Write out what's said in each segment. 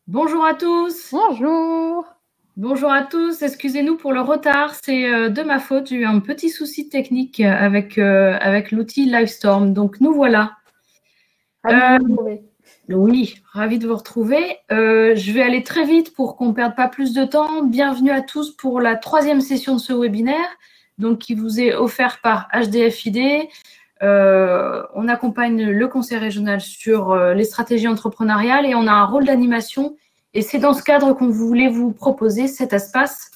Bonjour à tous. Bonjour. Bonjour à tous. Excusez-nous pour le retard. C'est de ma faute. J'ai eu un petit souci technique avec l'outil Livestorm. Donc, nous voilà. Ravi de vous retrouver. Oui, ravi de vous retrouver. Je vais aller très vite pour qu'on ne perde pas plus de temps. Bienvenue à tous pour la 3e session de ce webinaire, donc qui vous est offert par HDFID. On accompagne le conseil régional sur les stratégies entrepreneuriales et on a un rôle d'animation. Et c'est dans ce cadre qu'on voulait vous proposer cet espace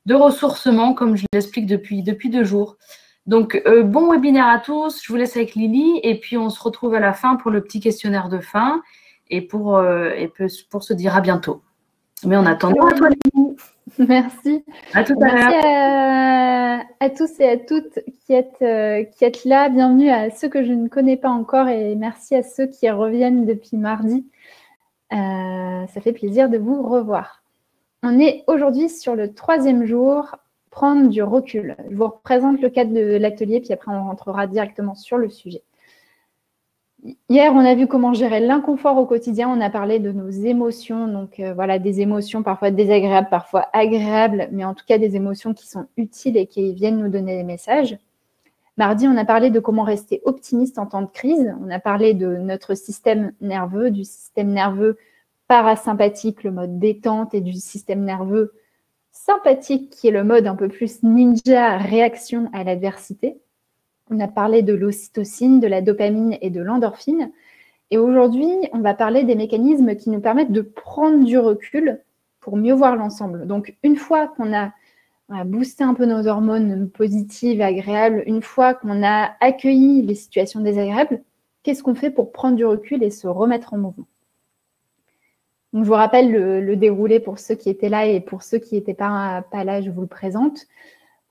de ressourcement, comme je l'explique depuis 2 jours. Donc, bon webinaire à tous. Je vous laisse avec Lily et puis on se retrouve à la fin pour le petit questionnaire de fin et pour se dire à bientôt. Mais en attendant, à toi, Lily. Merci. À tout à l'heure. Merci à tous et à toutes qui êtes là. Bienvenue à ceux que je ne connais pas encore et merci à ceux qui reviennent depuis mardi. Ça fait plaisir de vous revoir. On est aujourd'hui sur le 3e jour, prendre du recul. Je vous représente le cadre de l'atelier, puis après on rentrera directement sur le sujet. Hier, on a vu comment gérer l'inconfort au quotidien. On a parlé de nos émotions, donc voilà, des émotions parfois désagréables, parfois agréables, mais en tout cas des émotions qui sont utiles et qui viennent nous donner des messages. Mardi, on a parlé de comment rester optimiste en temps de crise. On a parlé de notre système nerveux, du système nerveux parasympathique, le mode détente, et du système nerveux sympathique, qui est le mode un peu plus ninja, réaction à l'adversité. On a parlé de l'ocytocine, de la dopamine et de l'endorphine. Et aujourd'hui, on va parler des mécanismes qui nous permettent de prendre du recul pour mieux voir l'ensemble. Donc, une fois qu'on a boosté un peu nos hormones positives et agréables, une fois qu'on a accueilli les situations désagréables, qu'est-ce qu'on fait pour prendre du recul et se remettre en mouvement? Donc, je vous rappelle le déroulé pour ceux qui étaient là et pour ceux qui n'étaient pas là, je vous le présente.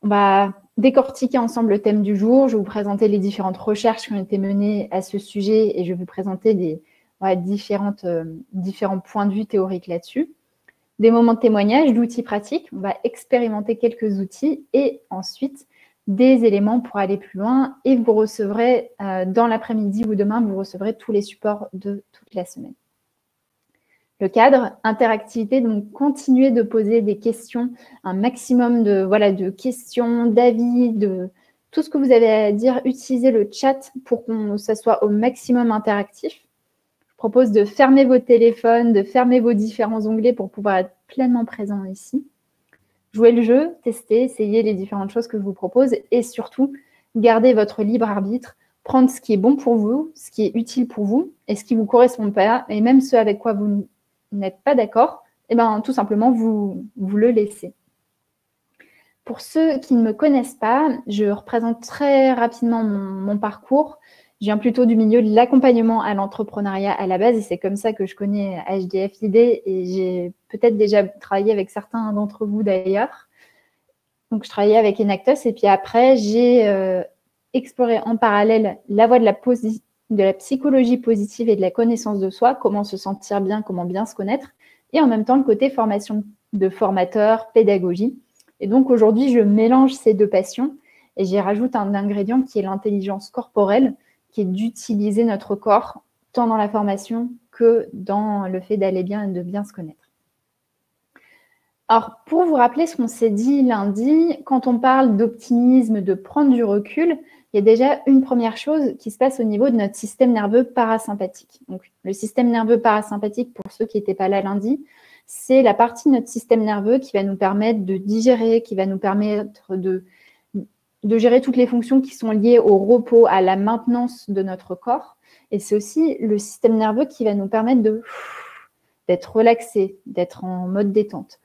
On va décortiquer ensemble le thème du jour. Je vais vous présenter les différentes recherches qui ont été menées à ce sujet et je vais vous présenter différents points de vue théoriques là-dessus. Des moments de témoignage, d'outils pratiques. On va expérimenter quelques outils et ensuite des éléments pour aller plus loin. Et vous recevrez dans l'après-midi ou demain, vous recevrez tous les supports de toute la semaine. Le cadre, interactivité, donc continuer de poser des questions, un maximum de questions, d'avis, de tout ce que vous avez à dire. Utilisez le chat pour que ça soit au maximum interactif. Je propose de fermer vos téléphones, de fermer vos différents onglets pour pouvoir être pleinement présent ici. Jouez le jeu, testez, essayez les différentes choses que je vous propose et surtout, gardez votre libre arbitre, prendre ce qui est bon pour vous, ce qui est utile pour vous et ce qui ne vous correspond pas et même ce avec quoi vous n'êtes pas d'accord, et bien tout simplement, vous le laissez. Pour ceux qui ne me connaissent pas, je représente très rapidement mon parcours. Je viens plutôt du milieu de l'accompagnement à l'entrepreneuriat à la base et c'est comme ça que je connais HDFID et j'ai peut-être déjà travaillé avec certains d'entre vous d'ailleurs. Donc, je travaillais avec Enactus et puis après, j'ai exploré en parallèle la voie de la psychologie positive et de la connaissance de soi, comment se sentir bien, comment bien se connaître, et en même temps le côté formation de formateur, pédagogie. Et donc aujourd'hui, je mélange ces deux passions et j'y rajoute un ingrédient qui est l'intelligence corporelle, qui est d'utiliser notre corps tant dans la formation que dans le fait d'aller bien et de bien se connaître. Alors, pour vous rappeler ce qu'on s'est dit lundi, quand on parle d'optimisme, de prendre du recul, il y a déjà une première chose qui se passe au niveau de notre système nerveux parasympathique. Donc, le système nerveux parasympathique, pour ceux qui n'étaient pas là lundi, c'est la partie de notre système nerveux qui va nous permettre de digérer, qui va nous permettre de gérer toutes les fonctions qui sont liées au repos, à la maintenance de notre corps. Et c'est aussi le système nerveux qui va nous permettre d'être relaxé, d'être en mode détente.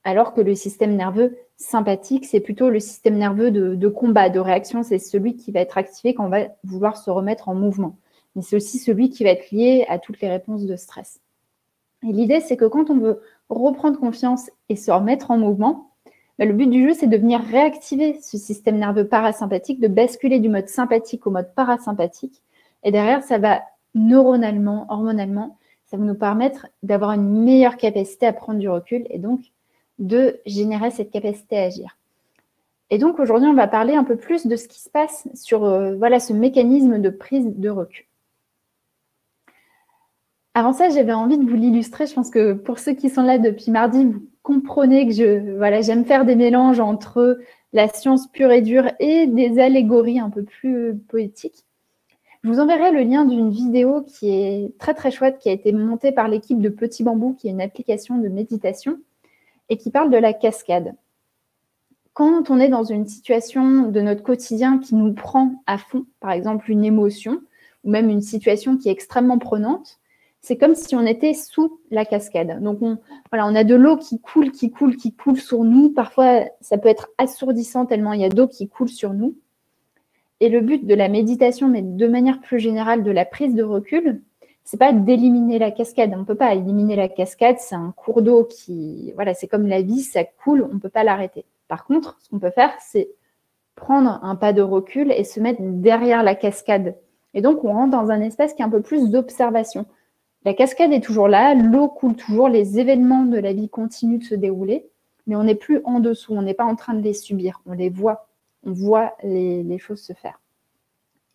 Alors que le système nerveux sympathique, c'est plutôt le système nerveux de combat, de réaction. C'est celui qui va être activé quand on va vouloir se remettre en mouvement. Mais c'est aussi celui qui va être lié à toutes les réponses de stress. Et l'idée, c'est que quand on veut reprendre confiance et se remettre en mouvement, le but du jeu, c'est de venir réactiver ce système nerveux parasympathique, de basculer du mode sympathique au mode parasympathique. Et derrière, ça va neuronalement, hormonalement, ça va nous permettre d'avoir une meilleure capacité à prendre du recul et donc de générer cette capacité à agir. Et donc, aujourd'hui, on va parler un peu plus de ce qui se passe sur ce mécanisme de prise de recul. Avant ça, j'avais envie de vous l'illustrer. Je pense que pour ceux qui sont là depuis mardi, vous comprenez que j'aime faire des mélanges entre la science pure et dure et des allégories un peu plus poétiques. Je vous enverrai le lien d'une vidéo qui est très très chouette, qui a été montée par l'équipe de Petit Bambou, qui est une application de méditation, et qui parle de la cascade. Quand on est dans une situation de notre quotidien qui nous prend à fond, par exemple une émotion, ou même une situation qui est extrêmement prenante, c'est comme si on était sous la cascade. Donc, on a de l'eau qui coule sur nous. Parfois, ça peut être assourdissant tellement il y a d'eau qui coule sur nous. Et le but de la méditation, mais de manière plus générale de la prise de recul, c'est pas d'éliminer la cascade. On ne peut pas éliminer la cascade, c'est un cours d'eau qui, c'est comme la vie, ça coule, on ne peut pas l'arrêter. Par contre, ce qu'on peut faire, c'est prendre un pas de recul et se mettre derrière la cascade. Et donc, on rentre dans un espace qui est un peu plus d'observation. La cascade est toujours là, l'eau coule toujours, les événements de la vie continuent de se dérouler, mais on n'est plus en dessous, on n'est pas en train de les subir, on les voit, on voit les choses se faire.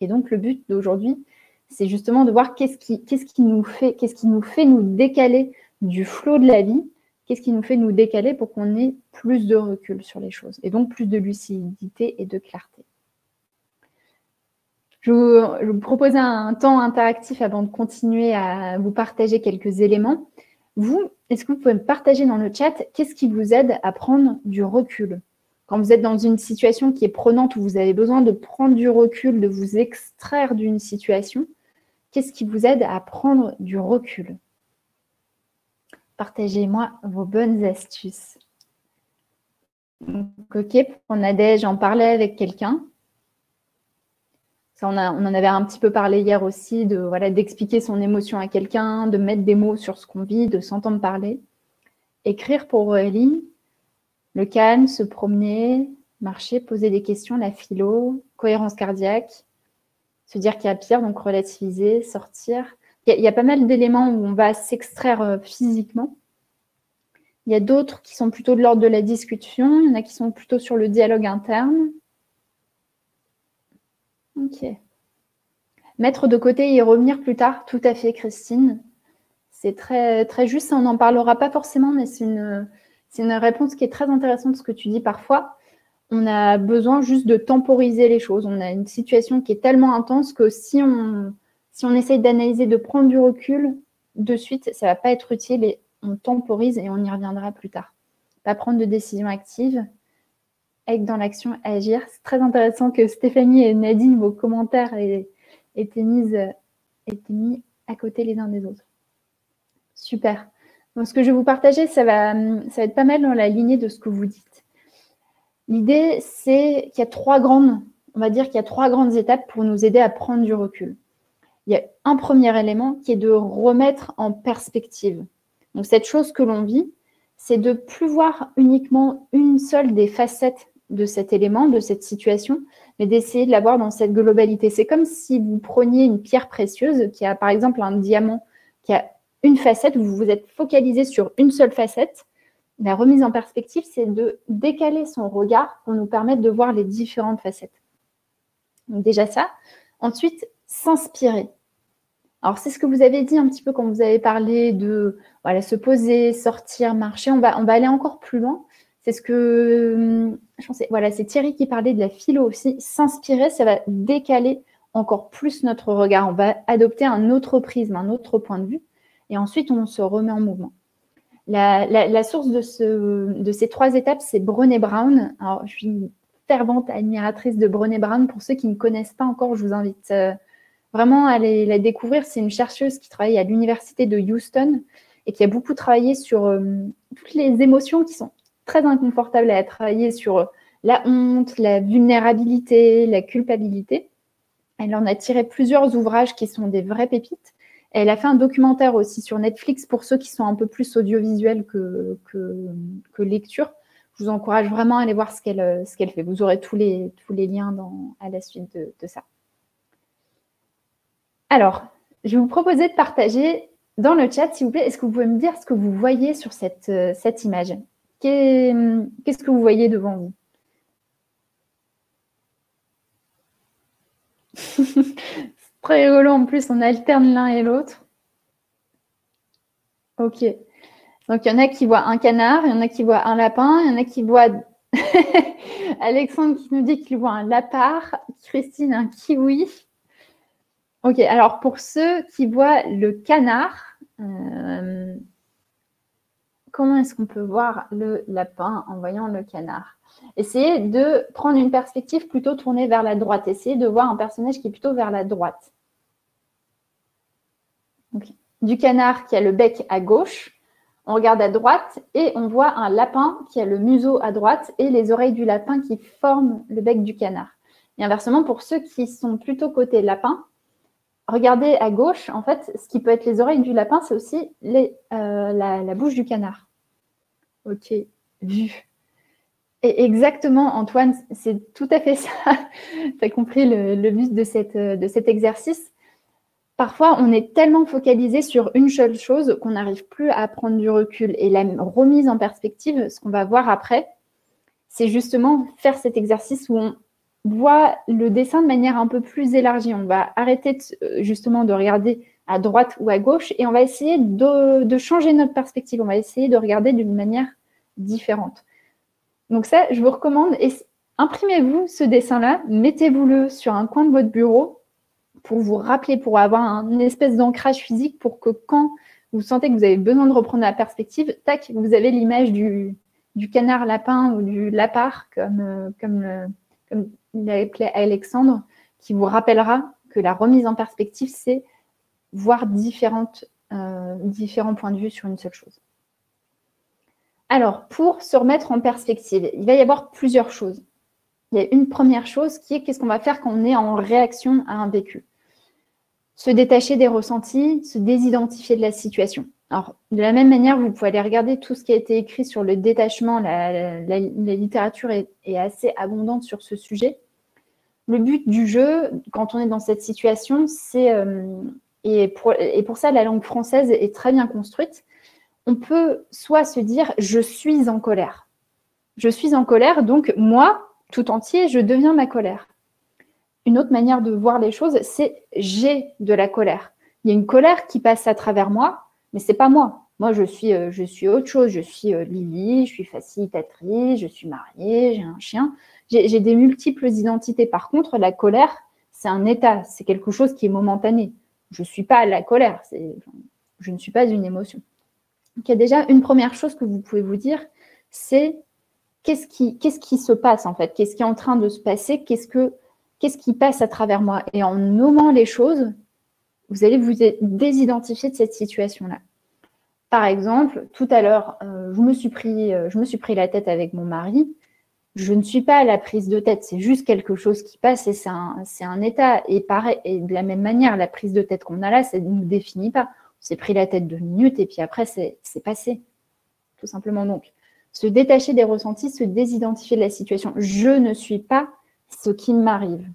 Et donc, le but d'aujourd'hui, c'est justement de voir qu'est-ce qui nous fait nous décaler du flot de la vie, qu'est-ce qui nous fait nous décaler pour qu'on ait plus de recul sur les choses, et donc plus de lucidité et de clarté. Je vous propose un temps interactif avant de continuer à vous partager quelques éléments. Vous, est-ce que vous pouvez me partager dans le chat qu'est-ce qui vous aide à prendre du recul? Quand vous êtes dans une situation qui est prenante où vous avez besoin de prendre du recul, de vous extraire d'une situation, qu'est-ce qui vous aide à prendre du recul? Partagez-moi vos bonnes astuces. Donc, ok, pour Nadège, j'en parlais avec quelqu'un. Ça, on en avait un petit peu parlé hier aussi, d'expliquer son émotion à quelqu'un, de mettre des mots sur ce qu'on vit, de s'entendre parler. Écrire pour Aurélie, le calme, se promener, marcher, poser des questions, la philo, cohérence cardiaque, se dire qu'il y a pire, donc relativiser, sortir. Il y a pas mal d'éléments où on va s'extraire physiquement. Il y a d'autres qui sont plutôt de l'ordre de la discussion, il y en a qui sont plutôt sur le dialogue interne. Ok. Mettre de côté et y revenir plus tard, tout à fait, Christine. C'est très, très juste, on n'en parlera pas forcément, mais c'est une réponse qui est très intéressante, ce que tu dis parfois. On a besoin juste de temporiser les choses. On a une situation qui est tellement intense que si on essaye d'analyser, de prendre du recul, de suite, ça ne va pas être utile et on temporise et on y reviendra plus tard. Pas prendre de décision active, être dans l'action, agir. C'est très intéressant que Stéphanie et Nadine, vos commentaires étaient mis à côté les uns des autres. Super. Donc, ce que je vais vous partager, ça va être pas mal dans la lignée de ce que vous dites. L'idée, c'est qu'il y a trois grandes étapes pour nous aider à prendre du recul. Il y a un premier élément qui est de remettre en perspective. Donc, cette chose que l'on vit, c'est de ne plus voir uniquement une seule des facettes de cet élément, de cette situation, mais d'essayer de la voir dans cette globalité. C'est comme si vous preniez une pierre précieuse qui a, par exemple, un diamant qui a une facette, où vous vous êtes focalisé sur une seule facette. La remise en perspective, c'est de décaler son regard pour nous permettre de voir les différentes facettes. Donc déjà ça. Ensuite, s'inspirer. Alors, c'est ce que vous avez dit un petit peu quand vous avez parlé de se poser, sortir, marcher. On va aller encore plus loin. C'est ce que je pensais. Voilà, c'est Thierry qui parlait de la philo aussi. S'inspirer, ça va décaler encore plus notre regard. On va adopter un autre prisme, un autre point de vue. Et ensuite, on se remet en mouvement. La source de ces trois étapes, c'est Brené Brown. Alors, je suis une fervente admiratrice de Brené Brown. Pour ceux qui ne connaissent pas encore, je vous invite vraiment à aller la découvrir. C'est une chercheuse qui travaille à l'université de Houston et qui a beaucoup travaillé sur toutes les émotions qui sont très inconfortables. Elle a travaillé sur la honte, la vulnérabilité, la culpabilité. Elle en a tiré plusieurs ouvrages qui sont des vraies pépites. Elle a fait un documentaire aussi sur Netflix pour ceux qui sont un peu plus audiovisuels que lecture. Je vous encourage vraiment à aller voir ce qu'elle fait. Vous aurez tous les liens à la suite de ça. Alors, je vais vous proposer de partager dans le chat, s'il vous plaît. Est-ce que vous pouvez me dire ce que vous voyez sur cette image? Qu'est-ce que vous voyez devant vous? C'est très rigolo, en plus, on alterne l'un et l'autre. Ok. Donc, il y en a qui voient un canard, il y en a qui voient un lapin, il y en a qui voient Alexandre qui nous dit qu'il voit un lapard, Christine un kiwi. Ok, alors pour ceux qui voient le canard, comment est-ce qu'on peut voir le lapin en voyant le canard? Essayez de prendre une perspective plutôt tournée vers la droite. Essayez de voir un personnage qui est plutôt vers la droite. Okay. Du canard qui a le bec à gauche, on regarde à droite et on voit un lapin qui a le museau à droite et les oreilles du lapin qui forment le bec du canard. Et inversement, pour ceux qui sont plutôt côté lapin, regardez à gauche, en fait, ce qui peut être les oreilles du lapin, c'est aussi la bouche du canard. Ok, vu. Et exactement, Antoine, c'est tout à fait ça. Tu as compris le but de cet exercice. Parfois, on est tellement focalisé sur une seule chose qu'on n'arrive plus à prendre du recul. Et la remise en perspective, ce qu'on va voir après, c'est justement faire cet exercice où on voit le dessin de manière un peu plus élargie. On va arrêter justement de regarder à droite ou à gauche et on va essayer de changer notre perspective. On va essayer de regarder d'une manière différente. Donc ça, je vous recommande, imprimez-vous ce dessin-là, mettez-vous-le sur un coin de votre bureau pour vous rappeler, pour avoir une espèce d'ancrage physique pour que quand vous sentez que vous avez besoin de reprendre la perspective, tac, vous avez l'image du canard lapin ou du lapard, comme l'a appelé Alexandre, qui vous rappellera que la remise en perspective, c'est voir différents points de vue sur une seule chose. Alors, pour se remettre en perspective, il va y avoir plusieurs choses. Il y a une première chose qui est qu'est-ce qu'on va faire quand on est en réaction à un vécu. Se détacher des ressentis, se désidentifier de la situation. Alors, de la même manière, vous pouvez aller regarder tout ce qui a été écrit sur le détachement. La littérature est assez abondante sur ce sujet. Le but du jeu, quand on est dans cette situation, c'est, et pour ça, la langue française est très bien construite. On peut soit se dire « je suis en colère ». Je suis en colère, donc moi, tout entier, je deviens ma colère. Une autre manière de voir les choses, c'est « j'ai de la colère ». Il y a une colère qui passe à travers moi, mais ce n'est pas moi. Moi, je suis autre chose. Je suis Lily, je suis facilitatrice, je suis mariée, j'ai un chien. J'ai des multiples identités. Par contre, la colère, c'est un état, c'est quelque chose qui est momentané. Je ne suis pas la colère, je ne suis pas une émotion. Donc, il y a déjà une première chose que vous pouvez vous dire, c'est qu'est-ce qui se passe en fait? Qu'est-ce qui est en train de se passer? Qu'est-ce qui passe à travers moi? Et en nommant les choses, vous allez vous désidentifier de cette situation-là. Par exemple, tout à l'heure, je me suis pris la tête avec mon mari. Je ne suis pas à la prise de tête, c'est juste quelque chose qui passe et c'est un état. Et pareil, et de la même manière, la prise de tête qu'on a là, ça ne nous définit pas. On s'est pris la tête 2 minutes et puis après, c'est passé. Tout simplement donc. Se détacher des ressentis, se désidentifier de la situation. Je ne suis pas ce qui m'arrive.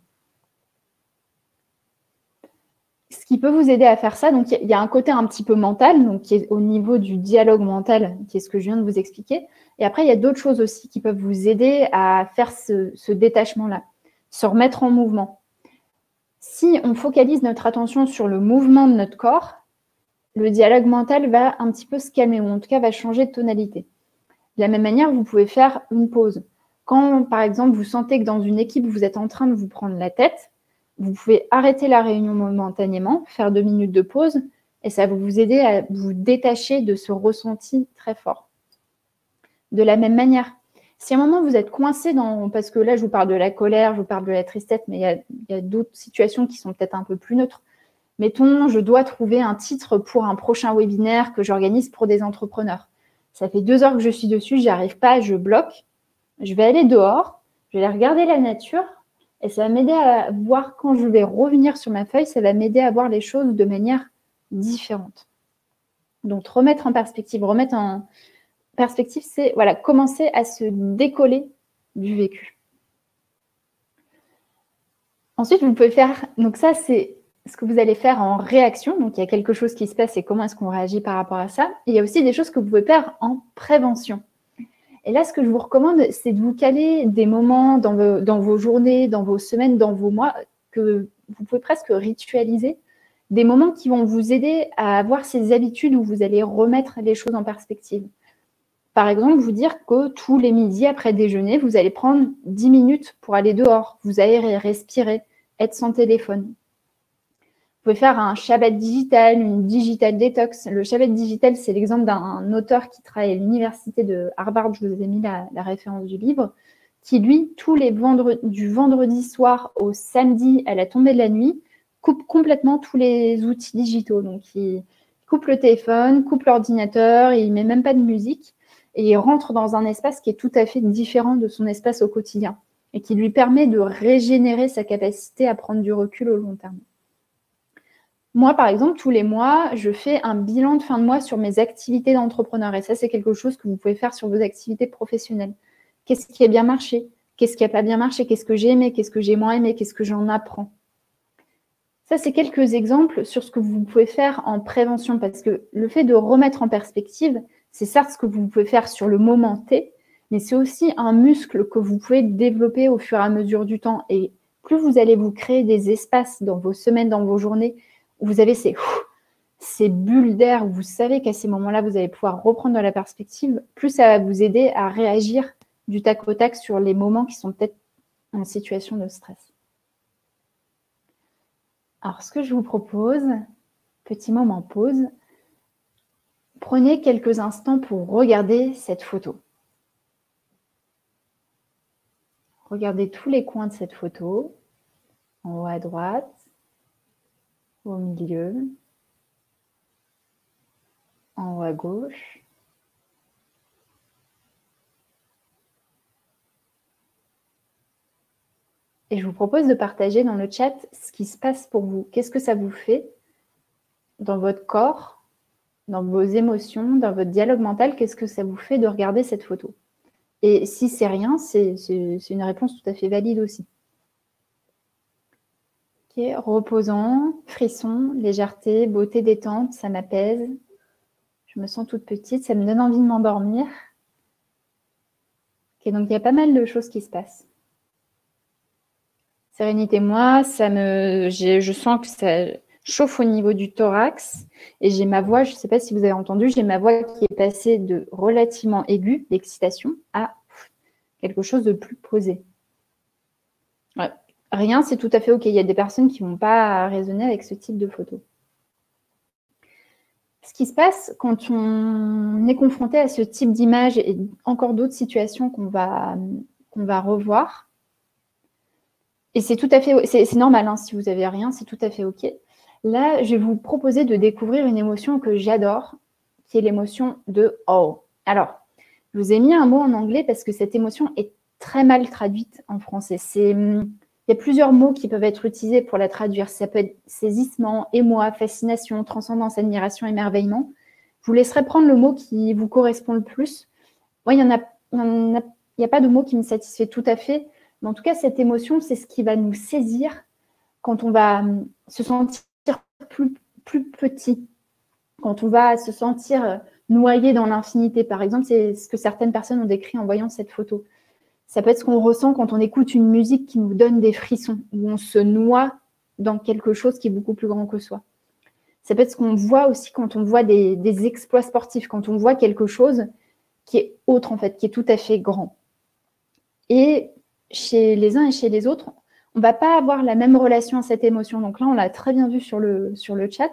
Ce qui peut vous aider à faire ça, donc il y a un côté un petit peu mental, donc qui est au niveau du dialogue mental, qui est ce que je viens de vous expliquer. Et après, il y a d'autres choses aussi qui peuvent vous aider à faire ce détachement-là, se remettre en mouvement. Si on focalise notre attention sur le mouvement de notre corps, le dialogue mental va un petit peu se calmer, ou en tout cas va changer de tonalité. De la même manière, vous pouvez faire une pause. Quand, par exemple, vous sentez que dans une équipe, vous êtes en train de vous prendre la tête, vous pouvez arrêter la réunion momentanément, faire 2 minutes de pause, et ça va vous aider à vous détacher de ce ressenti très fort. De la même manière, si à un moment vous êtes coincé parce que là, je vous parle de la colère, je vous parle de la tristesse, mais il y a d'autres situations qui sont peut-être un peu plus neutres. Mettons, je dois trouver un titre pour un prochain webinaire que j'organise pour des entrepreneurs. Ça fait 2 heures que je suis dessus, j'y arrive pas, je bloque. Je vais aller dehors, je vais aller regarder la nature et ça va m'aider à voir quand je vais revenir sur ma feuille, ça va m'aider à voir les choses de manière différente. Donc, remettre en perspective, c'est voilà, commencer à se décoller du vécu. Ensuite, vous pouvez faire, donc ça c'est ce que vous allez faire en réaction, donc il y a quelque chose qui se passe et comment est-ce qu'on réagit par rapport à ça. Et il y a aussi des choses que vous pouvez faire en prévention. Et là, ce que je vous recommande, c'est de vous caler des moments dans vos journées, dans vos semaines, dans vos mois, que vous pouvez presque ritualiser, des moments qui vont vous aider à avoir ces habitudes où vous allez remettre les choses en perspective. Par exemple, vous dire que tous les midis après déjeuner, vous allez prendre 10 minutes pour aller dehors, vous aérer, respirer, être sans téléphone. Vous pouvez faire un Shabbat digital, une digital détox. Le Shabbat digital, c'est l'exemple d'un auteur qui travaille à l'université de Harvard, je vous ai mis la référence du livre, qui lui, du vendredi soir au samedi à la tombée de la nuit, coupe complètement tous les outils digitaux. Donc, il coupe le téléphone, coupe l'ordinateur, il ne met même pas de musique et il rentre dans un espace qui est tout à fait différent de son espace au quotidien et qui lui permet de régénérer sa capacité à prendre du recul au long terme. Moi, par exemple, tous les mois, je fais un bilan de fin de mois sur mes activités d'entrepreneur. Et ça, c'est quelque chose que vous pouvez faire sur vos activités professionnelles. Qu'est-ce qui a bien marché? Qu'est-ce qui n'a pas bien marché? Qu'est-ce que j'ai aimé? Qu'est-ce que j'ai moins aimé? Qu'est-ce que j'en apprends? Ça, c'est quelques exemples sur ce que vous pouvez faire en prévention. Parce que le fait de remettre en perspective, c'est certes ce que vous pouvez faire sur le moment T, mais c'est aussi un muscle que vous pouvez développer au fur et à mesure du temps. Et plus vous allez vous créer des espaces dans vos semaines, dans vos journées, où vous avez ces bulles d'air, où vous savez qu'à ces moments-là, vous allez pouvoir reprendre de la perspective, plus ça va vous aider à réagir du tac au tac sur les moments qui sont peut-être en situation de stress. Alors, ce que je vous propose, petit moment pause, prenez quelques instants pour regarder cette photo. Regardez tous les coins de cette photo, en haut à droite, au milieu, en haut à gauche. Et je vous propose de partager dans le chat ce qui se passe pour vous. Qu'est-ce que ça vous fait dans votre corps, dans vos émotions, dans votre dialogue mental? Qu'est-ce que ça vous fait de regarder cette photo? Et si c'est rien, c'est une réponse tout à fait valide aussi. Ok, reposant, frisson, légèreté, beauté, détente, ça m'apaise. Je me sens toute petite, ça me donne envie de m'endormir. Ok, donc il y a pas mal de choses qui se passent. Sérénité, moi, je sens que ça chauffe au niveau du thorax et j'ai ma voix, je ne sais pas si vous avez entendu, j'ai ma voix qui est passée de relativement aiguë, d'excitation, à quelque chose de plus posé. Ouais. Rien, c'est tout à fait OK. Il y a des personnes qui ne vont pas raisonner avec ce type de photo. Ce qui se passe quand on est confronté à ce type d'image et encore d'autres situations qu'on va revoir, et c'est tout à fait, c'est normal, hein, si vous n'avez rien, c'est tout à fait OK. Là, je vais vous proposer de découvrir une émotion que j'adore, qui est l'émotion de « oh ». Alors, je vous ai mis un mot en anglais parce que cette émotion est très mal traduite en français. Il y a plusieurs mots qui peuvent être utilisés pour la traduire. Ça peut être saisissement, émoi, fascination, transcendance, admiration, émerveillement. Je vous laisserai prendre le mot qui vous correspond le plus. Moi, il n'y a pas de mot qui me satisfait tout à fait. Mais en tout cas, cette émotion, c'est ce qui va nous saisir quand on va se sentir plus petit, quand on va se sentir noyé dans l'infinité. Par exemple, c'est ce que certaines personnes ont décrit en voyant cette photo. Ça peut être ce qu'on ressent quand on écoute une musique qui nous donne des frissons, où on se noie dans quelque chose qui est beaucoup plus grand que soi. Ça peut être ce qu'on voit aussi quand on voit des exploits sportifs, quand on voit quelque chose qui est autre, en fait, qui est tout à fait grand. Et chez les uns et chez les autres, on ne va pas avoir la même relation à cette émotion. Donc là, on l'a très bien vu sur le chat.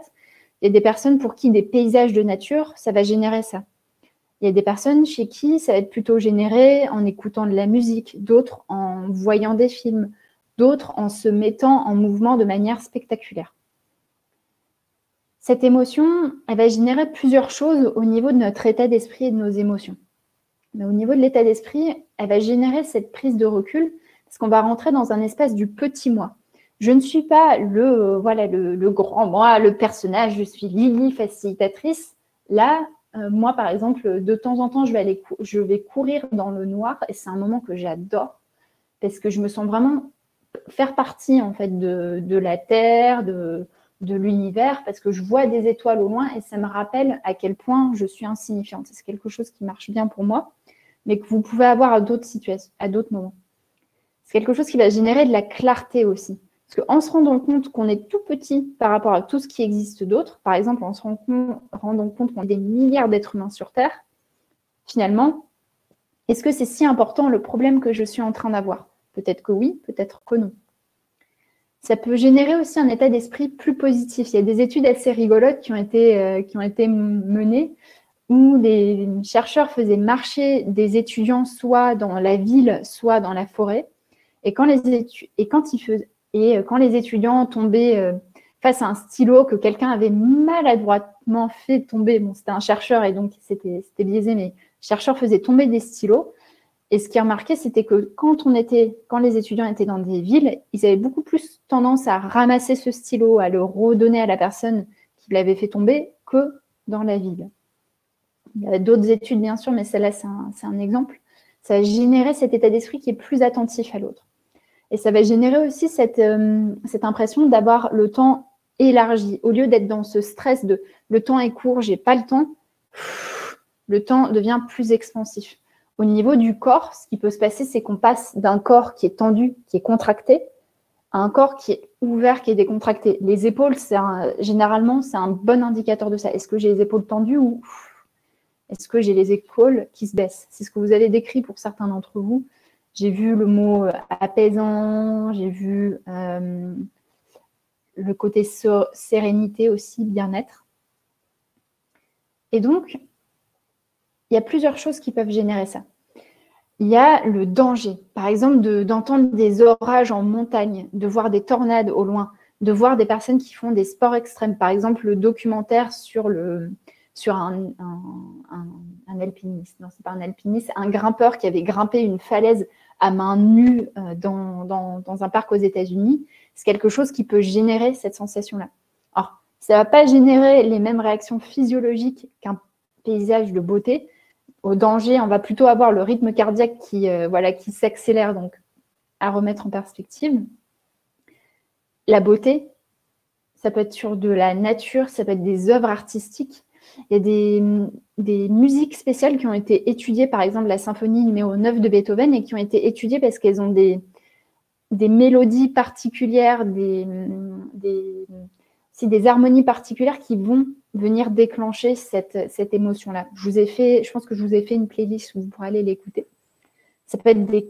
Il y a des personnes pour qui des paysages de nature, ça va générer ça. Il y a des personnes chez qui ça va être plutôt généré en écoutant de la musique, d'autres en voyant des films, d'autres en se mettant en mouvement de manière spectaculaire. Cette émotion, elle va générer plusieurs choses au niveau de notre état d'esprit et de nos émotions. Mais au niveau de l'état d'esprit, elle va générer cette prise de recul parce qu'on va rentrer dans un espace du petit moi. Je ne suis pas le grand moi, le personnage, je suis Lily, facilitatrice. Là, moi, par exemple, de temps en temps, je vais courir dans le noir et c'est un moment que j'adore parce que je me sens vraiment faire partie en fait de la Terre, de l'univers, parce que je vois des étoiles au loin et ça me rappelle à quel point je suis insignifiante. C'est quelque chose qui marche bien pour moi, mais que vous pouvez avoir à d'autres situations, à d'autres moments. C'est quelque chose qui va générer de la clarté aussi. Parce qu'en se rendant compte qu'on est tout petit par rapport à tout ce qui existe d'autre, par exemple, en se rendant compte qu'on est des milliards d'êtres humains sur Terre, finalement, est-ce que c'est si important le problème que je suis en train d'avoir? Peut-être que oui, peut-être que non. Ça peut générer aussi un état d'esprit plus positif. Il y a des études assez rigolotes qui ont été menées où les chercheurs faisaient marcher des étudiants soit dans la ville, soit dans la forêt. Et quand les étudiants tombaient face à un stylo que quelqu'un avait maladroitement fait tomber, bon, c'était un chercheur et donc c'était biaisé, mais le chercheur faisait tomber des stylos. Et ce qui est remarqué, c'était que quand les étudiants étaient dans des villes, ils avaient beaucoup plus tendance à ramasser ce stylo, à le redonner à la personne qui l'avait fait tomber, que dans la ville. Il y a d'autres études, bien sûr, mais celle-là, c'est un exemple. Ça va générer cet état d'esprit qui est plus attentif à l'autre. Et ça va générer aussi cette impression d'avoir le temps élargi. Au lieu d'être dans ce stress de le temps est court, j'ai pas le temps, le temps devient plus expansif. Au niveau du corps, ce qui peut se passer, c'est qu'on passe d'un corps qui est tendu, qui est contracté, à un corps qui est ouvert, qui est décontracté. Les épaules, généralement, c'est un bon indicateur de ça. Est-ce que j'ai les épaules tendues ou est-ce que j'ai les épaules qui se baissent? C'est ce que vous avez décrit pour certains d'entre vous. J'ai vu le mot apaisant, j'ai vu le côté sérénité aussi, bien-être. Et donc, il y a plusieurs choses qui peuvent générer ça. Il y a le danger, par exemple, d'entendre des orages en montagne, de voir des tornades au loin, de voir des personnes qui font des sports extrêmes. Par exemple, le documentaire sur un alpiniste. Non, c'est pas un alpiniste, un grimpeur qui avait grimpé une falaise à main nue dans un parc aux États-Unis. C'est quelque chose qui peut générer cette sensation-là. Alors, ça ne va pas générer les mêmes réactions physiologiques qu'un paysage de beauté. Au danger, on va plutôt avoir le rythme cardiaque qui s'accélère, donc à remettre en perspective. La beauté, ça peut être sur de la nature, ça peut être des œuvres artistiques. Il y a des musiques spéciales qui ont été étudiées, par exemple la symphonie numéro 9 de Beethoven, et qui ont été étudiées parce qu'elles ont des mélodies particulières, des harmonies particulières qui vont venir déclencher cette émotion-là. Je pense que je vous ai fait une playlist où vous pourrez aller l'écouter. Ça peut être des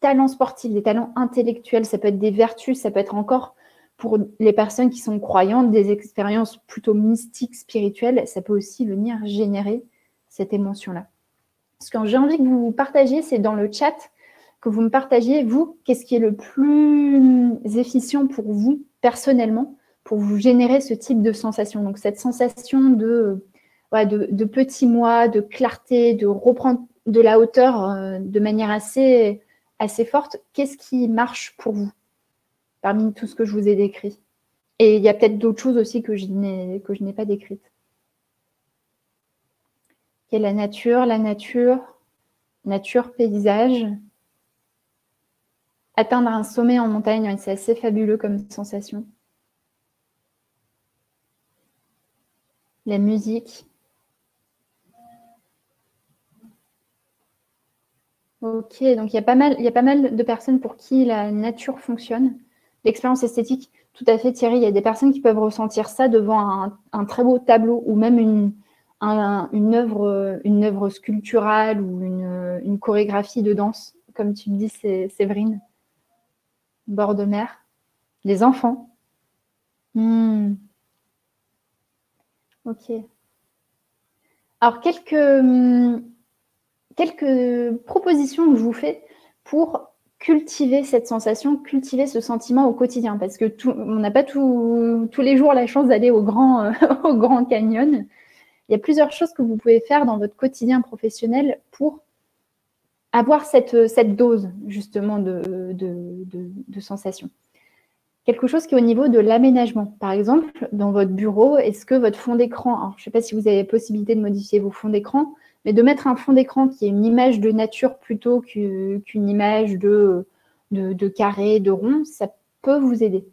talents sportifs, des talents intellectuels, ça peut être des vertus, ça peut être encore, pour les personnes qui sont croyantes, des expériences plutôt mystiques, spirituelles, ça peut aussi venir générer cette émotion-là. Ce que j'ai envie que vous partagiez, c'est dans le chat, que vous me partagiez, vous, qu'est-ce qui est le plus efficient pour vous, personnellement, pour vous générer ce type de sensation. Donc, cette sensation de petit moi, de clarté, de reprendre de la hauteur de manière assez forte. Qu'est-ce qui marche pour vous parmi tout ce que je vous ai décrit? Et il y a peut-être d'autres choses aussi que je n'ai pas décrites. Okay, la nature, paysage. Atteindre un sommet en montagne, c'est assez fabuleux comme sensation. La musique. Ok, donc il y a pas mal de personnes pour qui la nature fonctionne. L'expérience esthétique, tout à fait, Thierry. Il y a des personnes qui peuvent ressentir ça devant un très beau tableau ou même une œuvre sculpturale ou une chorégraphie de danse, comme tu me dis, Séverine. Bord de mer. Les enfants. Ok. Alors, quelques propositions que je vous fais pour cultiver cette sensation, cultiver ce sentiment au quotidien, parce que on n'a pas tous les jours la chance d'aller au Grand Canyon. Il y a plusieurs choses que vous pouvez faire dans votre quotidien professionnel pour avoir cette dose, justement, de sensation. Quelque chose qui est au niveau de l'aménagement. Par exemple, dans votre bureau, est-ce que votre fond d'écran, je ne sais pas si vous avez la possibilité de modifier vos fonds d'écran, mais de mettre un fond d'écran qui est une image de nature plutôt qu'une image de carré, de rond, ça peut vous aider.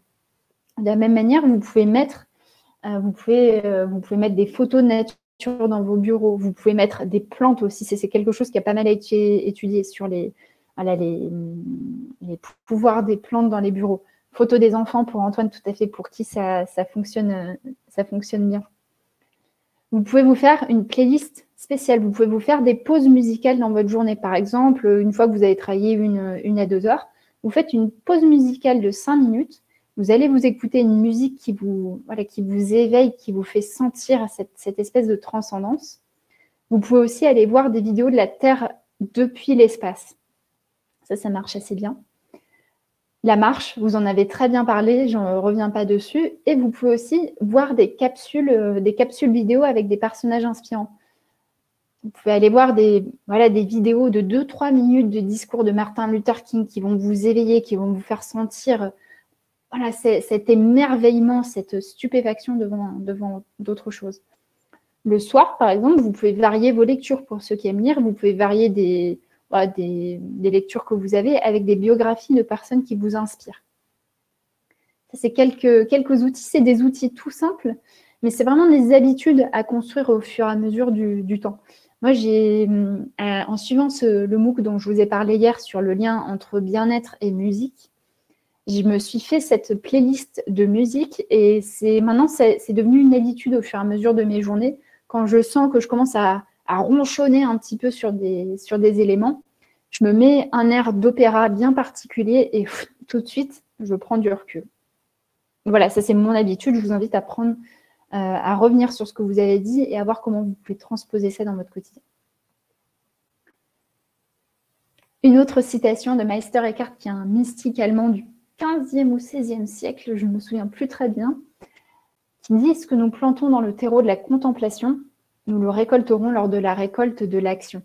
De la même manière, vous pouvez mettre des photos de nature dans vos bureaux, vous pouvez mettre des plantes aussi, c'est quelque chose qui a pas mal été étudié sur les pouvoirs des plantes dans les bureaux. Photos des enfants pour Antoine, tout à fait, pour qui ça fonctionne bien. Vous pouvez vous faire une playlist spéciale. Vous pouvez vous faire des pauses musicales dans votre journée. Par exemple, une fois que vous avez travaillé 1 à 2 heures, vous faites une pause musicale de 5 minutes. Vous allez vous écouter une musique qui vous éveille, qui vous fait sentir cette espèce de transcendance. Vous pouvez aussi aller voir des vidéos de la Terre depuis l'espace. Ça marche assez bien. La marche, vous en avez très bien parlé, je ne reviens pas dessus. Et vous pouvez aussi voir des capsules vidéo avec des personnages inspirants. Vous pouvez aller voir des vidéos de 2-3 minutes de discours de Martin Luther King qui vont vous éveiller, qui vont vous faire sentir cet émerveillement, cette stupéfaction devant d'autres choses. Le soir, par exemple, vous pouvez varier vos lectures pour ceux qui aiment lire. Vous pouvez varier des lectures que vous avez avec des biographies de personnes qui vous inspirent. Ça, c'est quelques outils. C'est des outils tout simples, mais c'est vraiment des habitudes à construire au fur et à mesure du temps. Moi, en suivant le MOOC dont je vous ai parlé hier sur le lien entre bien-être et musique, je me suis fait cette playlist de musique et maintenant, c'est devenu une habitude au fur et à mesure de mes journées. Quand je sens que je commence à ronchonner un petit peu sur des éléments, je me mets un air d'opéra bien particulier et tout de suite, je prends du recul. Voilà, ça c'est mon habitude. Je vous invite à revenir sur ce que vous avez dit et à voir comment vous pouvez transposer ça dans votre quotidien. Une autre citation de Meister Eckhart, qui est un mystique allemand du 15e ou 16e siècle, je ne me souviens plus très bien, qui dit « Ce que nous plantons dans le terreau de la contemplation, nous le récolterons lors de la récolte de l'action. »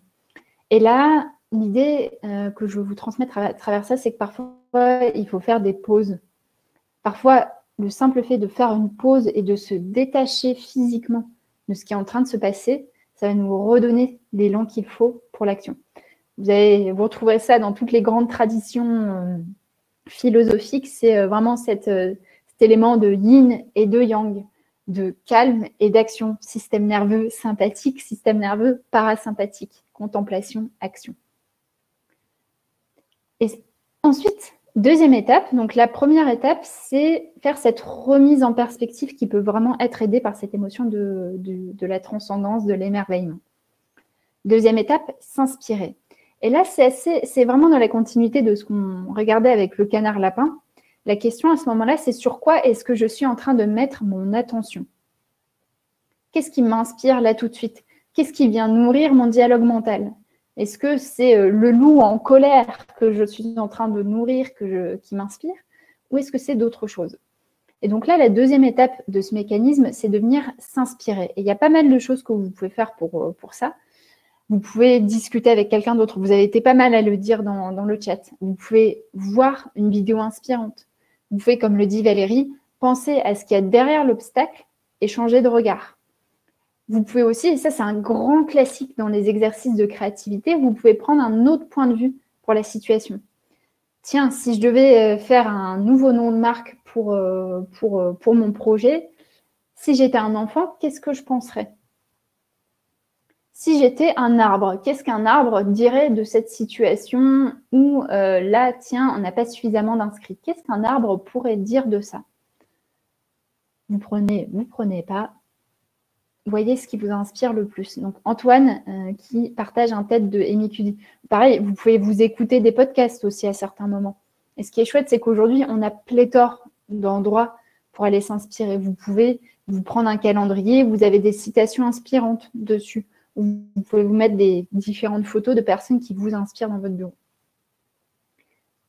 Et là, l'idée que je veux vous transmettre à travers ça, c'est que parfois, il faut faire des pauses. Parfois, le simple fait de faire une pause et de se détacher physiquement de ce qui est en train de se passer, ça va nous redonner l'élan qu'il faut pour l'action. Vous retrouverez ça dans toutes les grandes traditions philosophiques. C'est vraiment cet élément de yin et de yang, de calme et d'action. Système nerveux sympathique, système nerveux parasympathique. Contemplation, action. Et ensuite, deuxième étape. Donc la première étape, c'est faire cette remise en perspective qui peut vraiment être aidée par cette émotion de la transcendance, de l'émerveillement. Deuxième étape, s'inspirer. Et là, c'est vraiment dans la continuité de ce qu'on regardait avec le canard lapin. La question à ce moment-là, c'est sur quoi est-ce que je suis en train de mettre mon attention? Qu'est-ce qui m'inspire là tout de suite? Qu'est-ce qui vient nourrir mon dialogue mental? Est-ce que c'est le loup en colère que je suis en train de nourrir, qui m'inspire? Ou est-ce que c'est d'autres choses? Et donc là, la deuxième étape de ce mécanisme, c'est de venir s'inspirer. Et il y a pas mal de choses que vous pouvez faire pour ça. Vous pouvez discuter avec quelqu'un d'autre. Vous avez été pas mal à le dire dans le chat. Vous pouvez voir une vidéo inspirante. Vous pouvez, comme le dit Valérie, penser à ce qu'il y a derrière l'obstacle et changer de regard. Vous pouvez aussi, et ça c'est un grand classique dans les exercices de créativité, vous pouvez prendre un autre point de vue pour la situation. Tiens, si je devais faire un nouveau nom de marque pour mon projet, si j'étais un enfant, qu'est-ce que je penserais? Si j'étais un arbre, qu'est-ce qu'un arbre dirait de cette situation où là, tiens, on n'a pas suffisamment d'inscrits? Qu'est-ce qu'un arbre pourrait dire de ça? Vous prenez pas. Voyez ce qui vous inspire le plus. Donc Antoine qui partage un TED de Amy Cuddy. Pareil, vous pouvez vous écouter des podcasts aussi à certains moments. Et ce qui est chouette, c'est qu'aujourd'hui, on a pléthore d'endroits pour aller s'inspirer. Vous pouvez vous prendre un calendrier, vous avez des citations inspirantes dessus. Vous pouvez vous mettre des différentes photos de personnes qui vous inspirent dans votre bureau.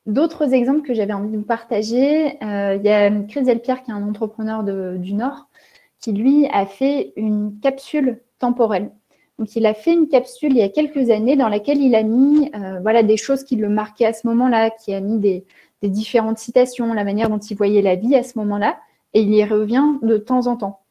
D'autres exemples que j'avais envie de vous partager, il y a Chris Delpierre qui est un entrepreneur du Nord qui, lui, a fait une capsule temporelle. Donc, il a fait une capsule il y a quelques années dans laquelle il a mis des choses qui le marquaient à ce moment-là, qui a mis des différentes citations, la manière dont il voyait la vie à ce moment-là, et il y revient de temps en temps.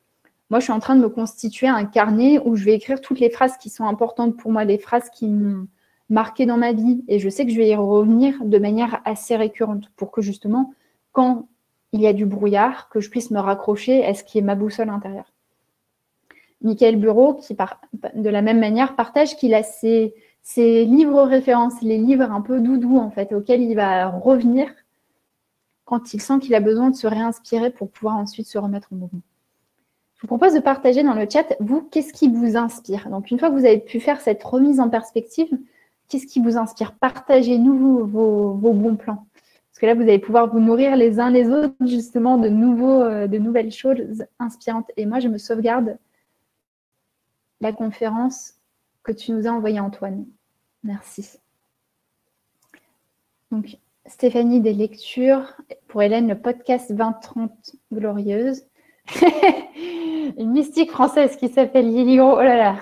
Moi, je suis en train de me constituer un carnet où je vais écrire toutes les phrases qui sont importantes pour moi, les phrases qui m'ont marqué dans ma vie. Et je sais que je vais y revenir de manière assez récurrente pour que justement, quand il y a du brouillard, que je puisse me raccrocher à ce qui est ma boussole intérieure. Michael Bureau, qui de la même manière partage qu'il a ses livres références, les livres un peu doudous en fait, auxquels il va revenir quand il sent qu'il a besoin de se réinspirer pour pouvoir ensuite se remettre en mouvement. Je vous propose de partager dans le chat, vous, qu'est-ce qui vous inspire? Donc, une fois que vous avez pu faire cette remise en perspective, qu'est-ce qui vous inspire? Partagez-nous vos bons plans. Parce que là, vous allez pouvoir vous nourrir les uns les autres, justement, de nouvelles choses inspirantes. Et moi, je me sauvegarde la conférence que tu nous as envoyée, Antoine. Merci. Donc, Stéphanie, des lectures. Pour Hélène, le podcast 20-30 glorieuse. Une mystique française qui s'appelle Yeliro. Oh là là,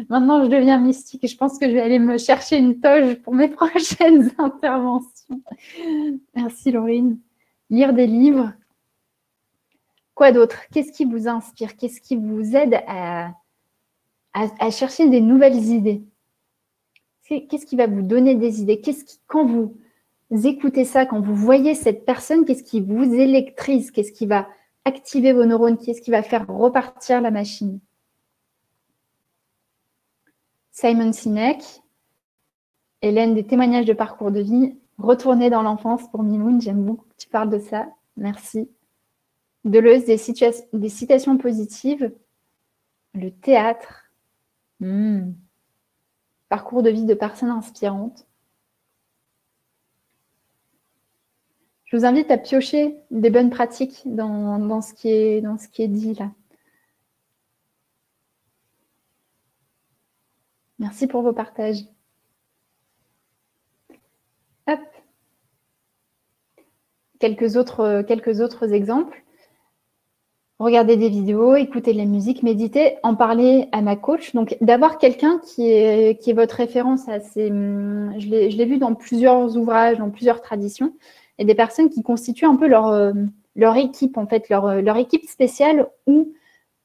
maintenant je deviens mystique. Je pense que je vais aller me chercher une toge pour mes prochaines interventions. Merci Laurine. Lire des livres. Quoi d'autre? Qu'est-ce qui vous inspire? Qu'est-ce qui vous aide à chercher des nouvelles idées? Qu'est-ce qui va vous donner des idées? Quand vous écoutez ça, quand vous voyez cette personne, qu'est-ce qui vous électrise? Qu'est-ce qui va activer vos neurones? Qu'est-ce qui va faire repartir la machine? Simon Sinek, Hélène, des témoignages de parcours de vie, retourner dans l'enfance pour Mimoun, j'aime beaucoup que tu parles de ça, merci. Deleuze, des citations positives, le théâtre, parcours de vie de personnes inspirantes. Je vous invite à piocher des bonnes pratiques dans ce qui est dit là. Merci pour vos partages. Hop. Quelques autres exemples. Regardez des vidéos, écouter de la musique, méditer, en parler à ma coach. Donc, d'avoir quelqu'un qui est votre référence. Je l'ai vu dans plusieurs ouvrages, dans plusieurs traditions. Et des personnes qui constituent un peu leur équipe, en fait, leur équipe spéciale où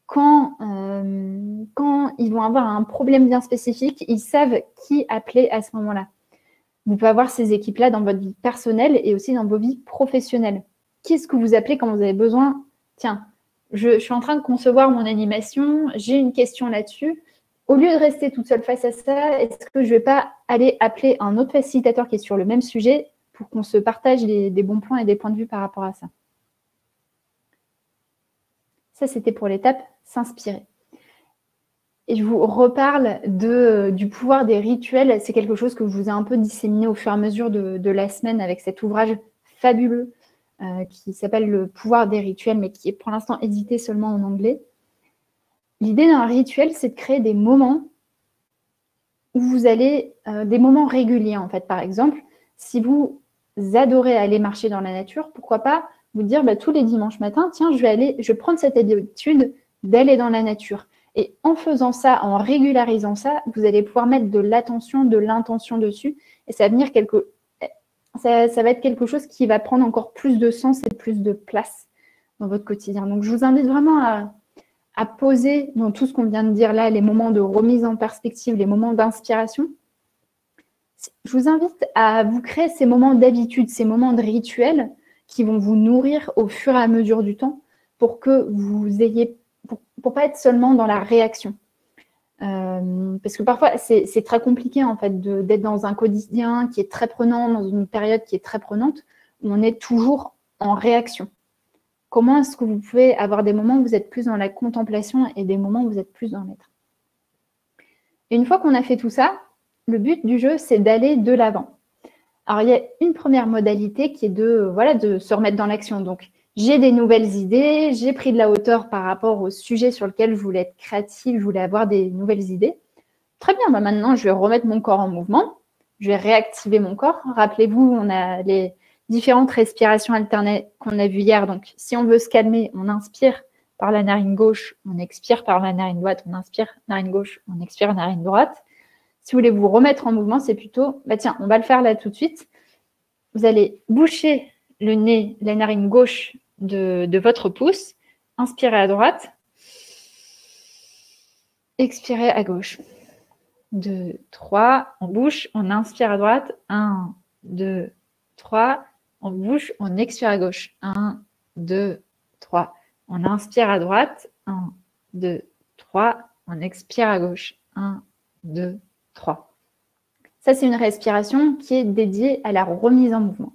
quand ils vont avoir un problème bien spécifique, ils savent qui appeler à ce moment-là. Vous pouvez avoir ces équipes-là dans votre vie personnelle et aussi dans vos vies professionnelles. Qui est-ce que vous appelez quand vous avez besoin? Tiens, je suis en train de concevoir mon animation, j'ai une question là-dessus. Au lieu de rester toute seule face à ça, est-ce que je ne vais pas aller appeler un autre facilitateur qui est sur le même sujet pour qu'on se partage des bons points et des points de vue par rapport à ça? Ça, c'était pour l'étape s'inspirer. Et je vous reparle du pouvoir des rituels. C'est quelque chose que je vous ai un peu disséminé au fur et à mesure de la semaine avec cet ouvrage fabuleux qui s'appelle Le pouvoir des rituels, mais qui est pour l'instant édité seulement en anglais. L'idée d'un rituel, c'est de créer des moments où vous allez, des moments réguliers en fait. Par exemple, si vous adorez aller marcher dans la nature, pourquoi pas vous dire tous les dimanches matins, tiens, je vais prendre cette habitude d'aller dans la nature. Et en faisant ça, en régularisant ça, vous allez pouvoir mettre de l'attention, de l'intention dessus. Et ça va être quelque chose qui va prendre encore plus de sens et plus de place dans votre quotidien. Donc, je vous invite vraiment à poser dans tout ce qu'on vient de dire là, les moments de remise en perspective, les moments d'inspiration. Je vous invite à vous créer ces moments d'habitude, ces moments de rituels qui vont vous nourrir au fur et à mesure du temps pour que vous ayez, pour pas être seulement dans la réaction. Parce que parfois, c'est très compliqué en fait d'être dans un quotidien qui est très prenant, dans une période qui est très prenante, où on est toujours en réaction. Comment est-ce que vous pouvez avoir des moments où vous êtes plus dans la contemplation et des moments où vous êtes plus dans l'être? Et une fois qu'on a fait tout ça, le but du jeu, c'est d'aller de l'avant. Alors, il y a une première modalité qui est de se remettre dans l'action. Donc, j'ai des nouvelles idées, j'ai pris de la hauteur par rapport au sujet sur lequel je voulais être créative, je voulais avoir des nouvelles idées. Très bien, maintenant, je vais remettre mon corps en mouvement, je vais réactiver mon corps. Rappelez-vous, on a les différentes respirations alternées qu'on a vues hier. Donc, si on veut se calmer, on inspire par la narine gauche, on expire par la narine droite, on inspire narine gauche, on expire narine droite. Si vous voulez vous remettre en mouvement, c'est plutôt, tiens, on va le faire là tout de suite. Vous allez boucher le nez, la narine gauche de votre pouce. Inspirez à droite. Expirez à gauche. 2, 3, on bouche, on inspire à droite. 1, 2, 3, on bouche, on expire à gauche. 1, 2, 3, on inspire à droite. 1, 2, 3, on expire à gauche. 1, 2, 3. Ça, c'est une respiration qui est dédiée à la remise en mouvement.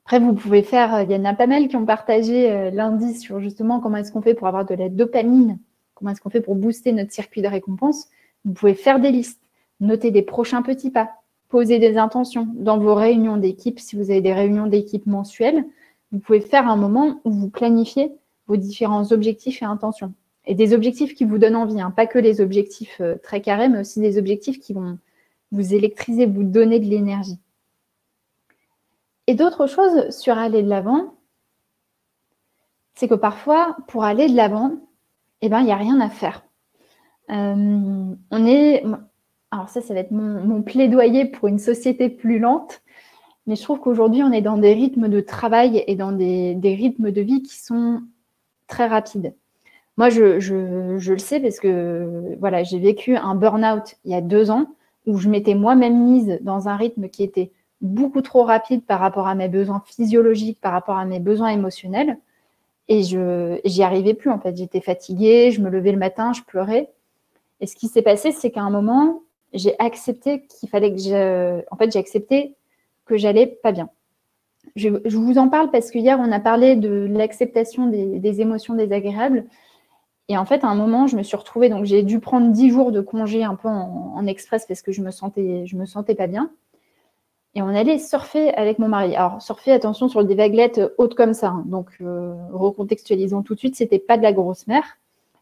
Après, vous pouvez faire, il y en a pas mal qui ont partagé lundi sur justement comment est-ce qu'on fait pour avoir de la dopamine, comment est-ce qu'on fait pour booster notre circuit de récompense. Vous pouvez faire des listes, noter des prochains petits pas, poser des intentions dans vos réunions d'équipe. Si vous avez des réunions d'équipe mensuelles, vous pouvez faire un moment où vous planifiez vos différents objectifs et intentions. Et des objectifs qui vous donnent envie, hein, pas que les objectifs très carrés, mais aussi des objectifs qui vont vous électriser, vous donner de l'énergie. Et d'autres choses sur aller de l'avant, c'est que parfois, pour aller de l'avant, eh ben, il n'y a rien à faire. Alors ça va être mon plaidoyer pour une société plus lente, mais je trouve qu'aujourd'hui, on est dans des rythmes de travail et dans des rythmes de vie qui sont très rapides. Moi, je le sais parce que voilà, j'ai vécu un burn-out il y a 2 ans où je m'étais moi-même mise dans un rythme qui était beaucoup trop rapide par rapport à mes besoins physiologiques, par rapport à mes besoins émotionnels. Et j'y arrivais plus, en fait. J'étais fatiguée, je me levais le matin, je pleurais. Et ce qui s'est passé, c'est qu'à un moment, j'ai accepté qu'il fallait que j'ai accepté que j'allais pas bien. Je vous en parle parce que hier, on a parlé de l'acceptation des émotions désagréables. Et en fait, à un moment, je me suis retrouvée, donc j'ai dû prendre 10 jours de congé un peu en express parce que je me sentais pas bien. Et on allait surfer avec mon mari. Alors, surfer, attention, sur des vaguelettes hautes comme ça. Hein. Donc, recontextualisons tout de suite, c'était pas de la grosse mer.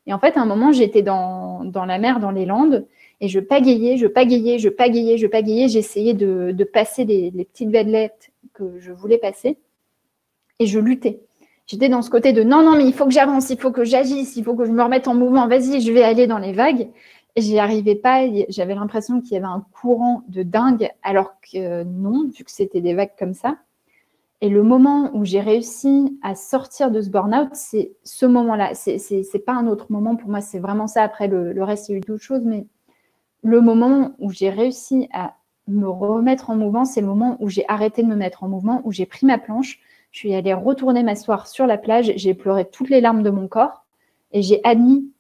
Et en fait, à un moment, j'étais dans la mer, dans les Landes, et je pagayais. J'essayais de passer les petites vaguelettes que je voulais passer. Et je luttais. J'étais dans ce côté de non, mais il faut que j'avance, il faut que j'agisse, il faut que je me remette en mouvement. Vas-y, je vais aller dans les vagues. J'y arrivais pas, j'avais l'impression qu'il y avait un courant de dingue, alors que non, vu que c'était des vagues comme ça. Et le moment où j'ai réussi à sortir de ce burn-out, c'est ce moment-là. C'est pas un autre moment pour moi, c'est vraiment ça. Après, le reste, il y a eu d'autres choses, mais le moment où j'ai réussi à me remettre en mouvement, c'est le moment où j'ai arrêté de me mettre en mouvement, où j'ai pris ma planche, je suis allée retourner m'asseoir sur la plage, j'ai pleuré toutes les larmes de mon corps et j'ai admis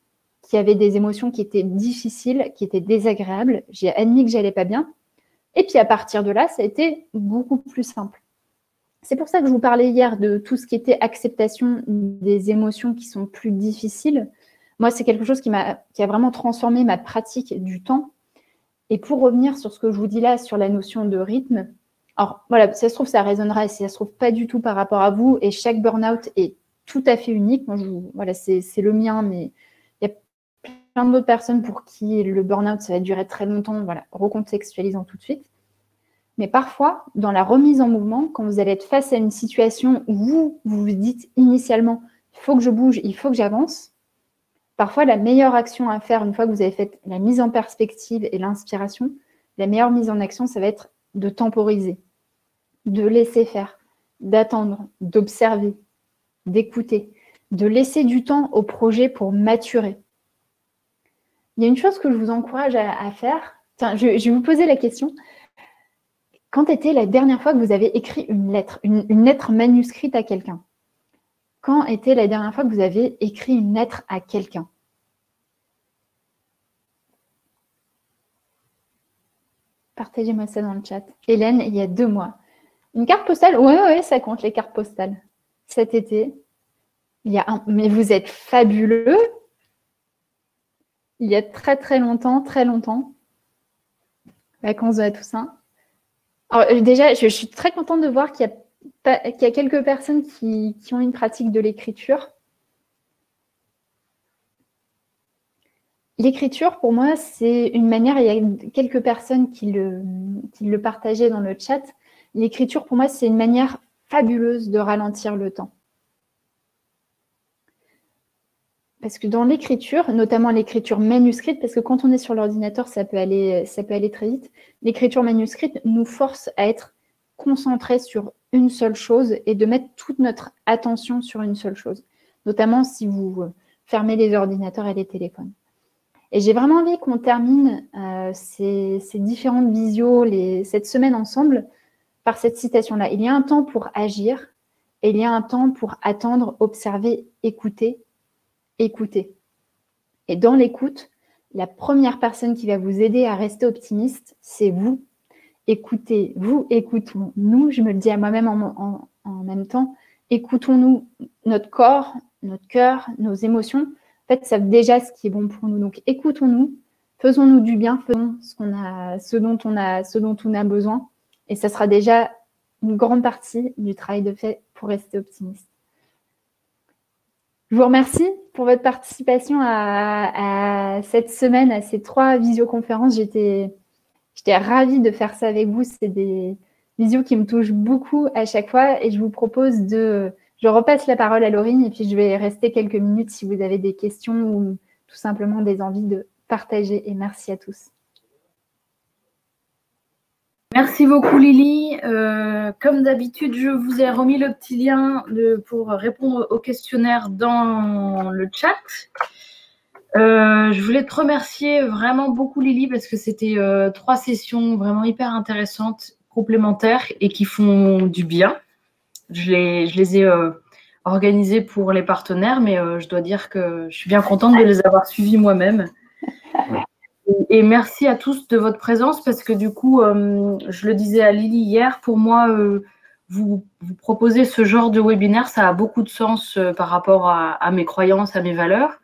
qu'il y avait des émotions qui étaient difficiles, qui étaient désagréables. J'ai admis que j'allais pas bien. Et puis à partir de là, ça a été beaucoup plus simple. C'est pour ça que je vous parlais hier de tout ce qui était acceptation des émotions qui sont plus difficiles. Moi, c'est quelque chose qui a vraiment transformé ma pratique du temps. Et pour revenir sur ce que je vous dis là, sur la notion de rythme, alors voilà, si ça se trouve, ça résonnera et si ça se trouve pas du tout par rapport à vous. Et chaque burn-out est tout à fait unique. Moi, voilà, c'est le mien, mais il y a plein d'autres personnes pour qui le burn-out, ça va durer très longtemps. Voilà, recontextualisons tout de suite. Mais parfois, dans la remise en mouvement, quand vous allez être face à une situation où vous vous dites initialement « il faut que je bouge, il faut que j'avance », parfois, la meilleure action à faire, une fois que vous avez fait la mise en perspective et l'inspiration, la meilleure mise en action, ça va être de temporiser, de laisser faire, d'attendre, d'observer, d'écouter, de laisser du temps au projet pour maturer. Il y a une chose que je vous encourage à faire. Tiens, je vais vous poser la question. Quand était la dernière fois que vous avez écrit une lettre, une lettre manuscrite à quelqu'un? Quand était la dernière fois que vous avez écrit une lettre à quelqu'un? Partagez-moi ça dans le chat. Hélène, il y a 2 mois. Une carte postale? Ouais, ça compte les cartes postales. Cet été, mais vous êtes fabuleux. Il y a très, très longtemps. Vacances de la Toussaint. Alors, déjà, je suis très contente de voir qu'il y a quelques personnes qui ont une pratique de l'écriture. L'écriture, pour moi, c'est une manière, il y a quelques personnes qui le partageaient dans le chat. L'écriture, pour moi, c'est une manière fabuleuse de ralentir le temps. Parce que dans l'écriture, notamment l'écriture manuscrite, parce que quand on est sur l'ordinateur, ça peut aller très vite, l'écriture manuscrite nous force à être concentrés sur une seule chose et de mettre toute notre attention sur une seule chose, notamment si vous fermez les ordinateurs et les téléphones. Et j'ai vraiment envie qu'on termine ces différentes visios, cette semaine ensemble, par cette citation-là. Il y a un temps pour agir et il y a un temps pour attendre, observer, écouter. Et dans l'écoute, la première personne qui va vous aider à rester optimiste, c'est vous. Écoutez, vous, écoutons. Nous, je me le dis à moi-même en même temps. Écoutons-nous, notre corps, notre cœur, nos émotions. En fait, savent déjà ce qui est bon pour nous. Donc, écoutons-nous, faisons-nous du bien, faisons ce dont on a besoin. Et ça sera déjà une grande partie du travail de fait pour rester optimiste. Je vous remercie pour votre participation à cette semaine, à ces 3 visioconférences. J'étais ravie de faire ça avec vous. C'est des visios qui me touchent beaucoup à chaque fois. Et je vous propose je repasse la parole à Laurine et puis je vais rester quelques minutes si vous avez des questions ou tout simplement des envies de partager. Et merci à tous. Merci beaucoup Lily. Comme d'habitude, je vous ai remis le petit lien pour répondre au questionnaire dans le chat. Je voulais te remercier vraiment beaucoup Lily parce que c'était 3 sessions vraiment hyper intéressantes, complémentaires et qui font du bien. Je les ai organisées pour les partenaires, mais je dois dire que je suis bien contente de les avoir suivies moi-même. Et merci à tous de votre présence parce que du coup, je le disais à Lily hier, pour moi, vous proposez ce genre de webinaire, ça a beaucoup de sens par rapport à mes croyances, à mes valeurs,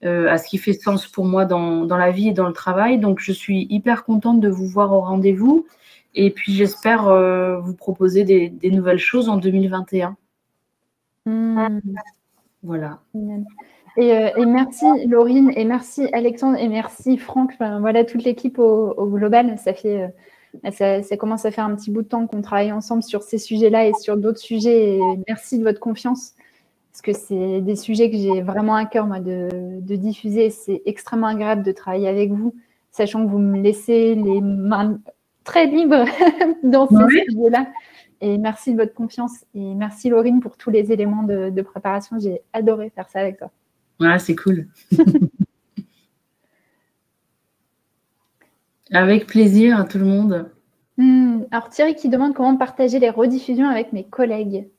à ce qui fait sens pour moi dans la vie et dans le travail. Donc, je suis hyper contente de vous voir au rendez-vous. Et puis, j'espère vous proposer des nouvelles choses en 2021. Voilà. Et merci Laurine, et merci Alexandre, et merci Franck. Enfin, voilà, toute l'équipe au global. Ça commence à faire un petit bout de temps qu'on travaille ensemble sur ces sujets-là et sur d'autres sujets. Et merci de votre confiance, parce que c'est des sujets que j'ai vraiment à cœur, moi, de diffuser. C'est extrêmement agréable de travailler avec vous, sachant que vous me laissez les mains très libres dans ces sujets-là. Et merci de votre confiance. Et merci Laurine pour tous les éléments de préparation. J'ai adoré faire ça avec toi. Ouais, c'est cool. Avec plaisir à tout le monde. Alors Thierry qui demande comment partager les rediffusions avec mes collègues.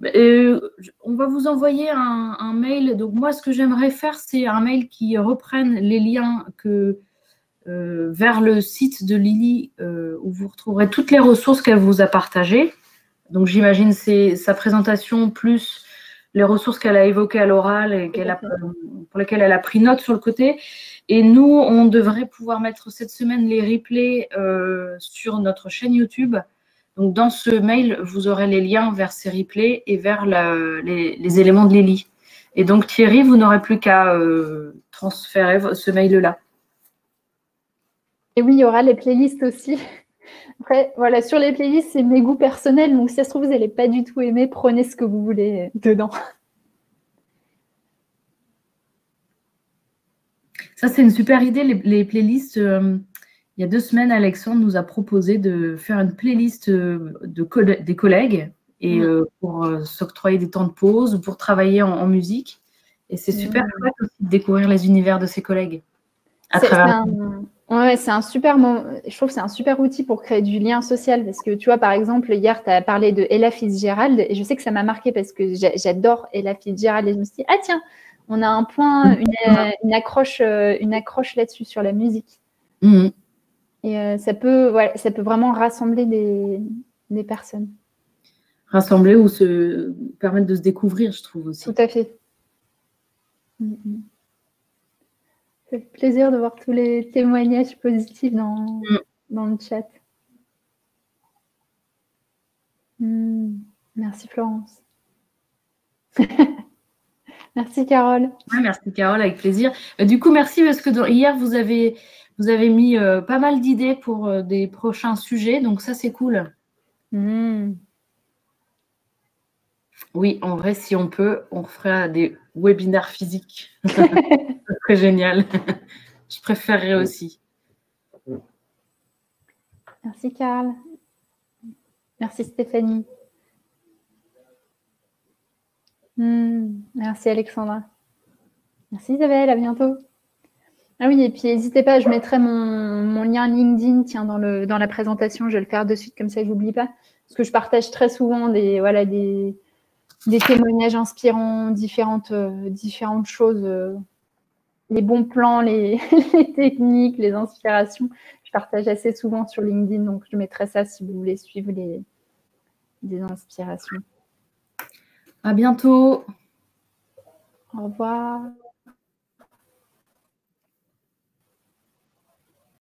On va vous envoyer un mail. Donc moi, ce que j'aimerais faire, c'est un mail qui reprenne les liens vers le site de Lily où vous retrouverez toutes les ressources qu'elle vous a partagées. Donc j'imagine c'est sa présentation plus les ressources qu'elle a évoquées à l'oral et pour lesquelles elle a pris note sur le côté. Et nous, on devrait pouvoir mettre cette semaine les replays sur notre chaîne YouTube. Donc, dans ce mail, vous aurez les liens vers ces replays et vers les éléments de Lily. Et donc, Thierry, vous n'aurez plus qu'à transférer ce mail-là. Et oui, il y aura les playlists aussi. Après, voilà, sur les playlists, c'est mes goûts personnels. Donc, si ça se trouve, vous n'allez pas du tout aimer, prenez ce que vous voulez dedans. Ça, c'est une super idée, les playlists. Il y a 2 semaines, Alexandre nous a proposé de faire une playlist des collègues et pour s'octroyer des temps de pause ou pour travailler en musique. Et c'est super chouette aussi de découvrir les univers de ses collègues. C'est un super moment. Je trouve que c'est un super outil pour créer du lien social parce que tu vois, par exemple, hier, tu as parlé de Ella Fitzgerald et je sais que ça m'a marqué parce que j'adore Ella Fitzgerald et je me suis dit, ah tiens, on a un point, une accroche là-dessus sur la musique. Et ça peut vraiment rassembler des personnes. Rassembler ou se permettre de se découvrir, je trouve aussi. Tout à fait. Ça fait plaisir de voir tous les témoignages positifs dans le chat. Merci Florence. Merci Carole. Ouais, merci Carole, avec plaisir. Du coup, merci parce que hier, vous avez mis pas mal d'idées pour des prochains sujets, donc ça, c'est cool. Oui, en vrai, si on peut, on ferait des webinaires physiques. C'est très génial. Je préférerais aussi. Merci Carole. Merci Stéphanie. Merci Alexandra. Merci Isabelle, à bientôt. Ah oui, et puis n'hésitez pas, je mettrai mon lien LinkedIn dans la présentation, je vais le faire de suite, comme ça je n'oublie pas. Parce que je partage très souvent des témoignages inspirants, différentes choses, les bons plans, les techniques, les inspirations. Je partage assez souvent sur LinkedIn, donc je mettrai ça si vous voulez suivre des inspirations. À bientôt. Au revoir.